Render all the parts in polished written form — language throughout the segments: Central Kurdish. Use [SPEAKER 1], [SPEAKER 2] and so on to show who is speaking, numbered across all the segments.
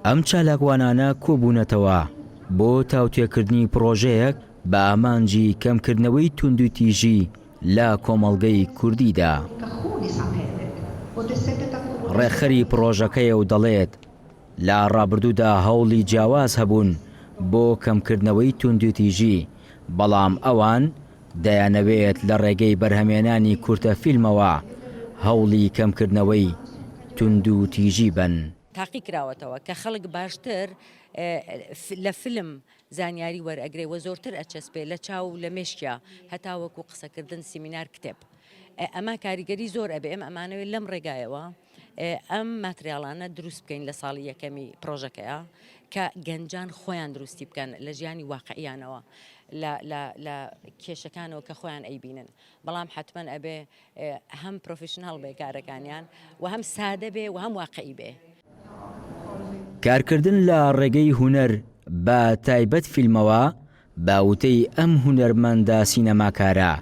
[SPEAKER 1] ئەم چالاکوانانە کۆبوونەتەوە بۆ تاوتێکردنی پرۆژەیەک بە ئامانجی کەمکردنەوەی توندوتیژی لە کۆمەڵگەی کوردیدا. ڕێخەری پرۆژەکەیە و دەڵێت لە ڕابردوودا هەوڵی جیاواز هەبوون بۆ کەمکردنەوەی توندوتیژی، بەڵام ئەوان دەیانەوێت لە ڕێگەی بەرهەمێنانی کورتە فیلمەوە هەوڵی کەمکردنەوەی توندوتیژی بن.
[SPEAKER 2] تاقی کراوەتەوە کە خەڵک باشتر لە فیلم زانیاری وەرئەگرێ و زۆرتر ئەچەسپێ لە چاو لە مێشکیا هەتا وەکو قسەکردن سیمینار کتێب. ئەمە کاریگەری زۆر ئەبێ ئەمانەوێت لەم ڕێگایەوە ئەم ماتریاڵانە دروست بکەین لە ساڵی یەکەمی پرۆژەکەیە کە گەنجان خۆیان دروستی بکەن لە ژیانی واقعیانەوە لە کێشەکانەوە کە خۆیان ئەیبینن، بەڵام حتمەن ئەبێ هەم پرۆفشناڵ بێ کارەکانیان و هەم سادە بێ و هەم واقعی بێ.
[SPEAKER 1] کارکردن لە ڕێگەی هونەر بە تایبەت فیلمەوە باوتەی ئەم هونەرمەندە سینەماکارە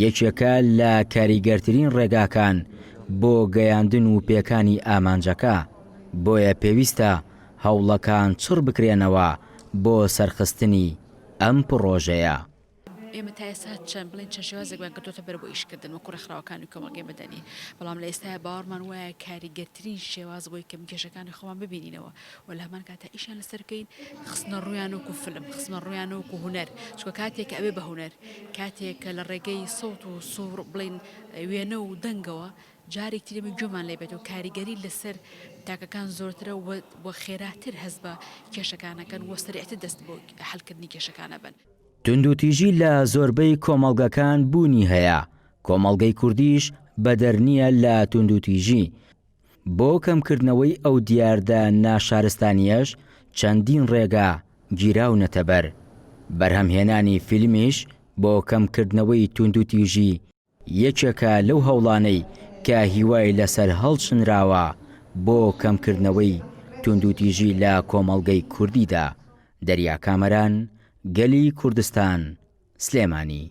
[SPEAKER 1] یەکێکە لە کاریگەرترین ڕێگاکان بۆ گەیاندن و پێکانی ئامانجەکە، بۆیە پێویستە هەوڵەکان چڕ بکرێنەوە بۆ سەرخستنی ئەم پرۆژەیە.
[SPEAKER 3] ئێمە تا ئێستا چەند بڵێن چەند شێوازێکمان کردوتە بەر بۆ ئیشکردن وەکو ڕێکخراوەکانی کۆمەڵگەی مەدەنی، بەڵام لە ئێستاە باوەڕمان وایە کاریگەرترین شێواز بۆی کەم کێشەکانی خۆمان ببینینەوە و لە هەمان کاتە ئیشیان لەسەرکەین خستنە ڕویان وەکو فلم، خستنە ڕویان وەکو هونەر، چکە کاتێک ئەوێ بە هونەر کاتێک کە لە ڕێگەی سەوت و سوور بڵین وێنە و دەنگەوە جارێک ترێمی گوێمان لێبێت و کاریگەری لەسەر تاکەکان زۆرترە و خێراتر هەست بە کێشەکانەکەن و سەریعتر دەست بۆ حەلکردنی کێشەکانە بن.
[SPEAKER 1] توندوتیژی لە زۆربەی کۆمەڵگەکان بوونی هەیە، کۆمەڵگەی کوردیش بەدەر نییە لە توندوتیژی. بۆ کەمکردنەوەی ئەو دیاردە ناشارستانیەش چەندین ڕێگا گیراونەتە بەر. بەرهەمهێنانی فیلمیش بۆ کەمکردنەوەی توندوتیژی یەکێکە لەو هەوڵانەی کە هیوای لەسەر هەڵچنراوە بۆ کەمکردنەوەی توندوتیژی لە کۆمەڵگەی کوردیدا. دەریا کامەران، گەلی کوردستان، سلێمانی.